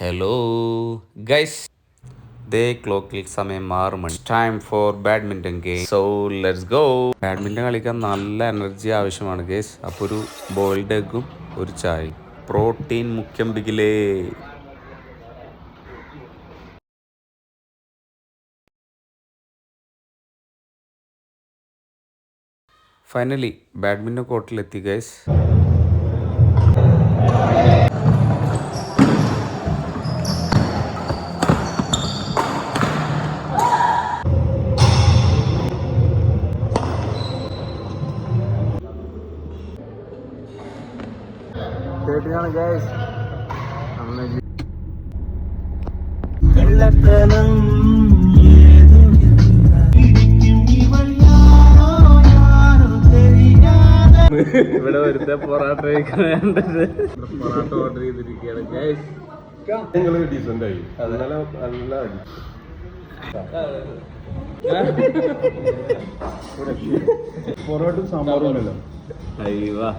Hello guys, ദേ ക്ലോക്കിൽ സമയം 6 മണി. Time for badminton game. So let's go. Badminton കളിക്കാൻ നല്ല എനർജി ആവശ്യമാണ് ഗൈസ്. അപ്പോൾ ഒരു ബോയിൽഡ് എഗ്ഗും ഒരു ചായയും. പ്രോട്ടീൻ മുഖ്യം ബിഗിലേ. ഫൈനലി ബാഡ്മിൻ്റൺ കോർട്ടിലെത്തി ഗൈസ്. കേട്ടിയാണ് ഗൈസ്. ഇവിടെ ഒരുത്ത പൊറാട്ട പൊറാട്ട ഓർഡർ ചെയ്തിരിക്കുകയാണ് ഗൈസ്. ഡീസന്റ് ആയി നല്ല പൊറോട്ടും സാമ്പാറും ഉണ്ടല്ലോ. അയ്യോ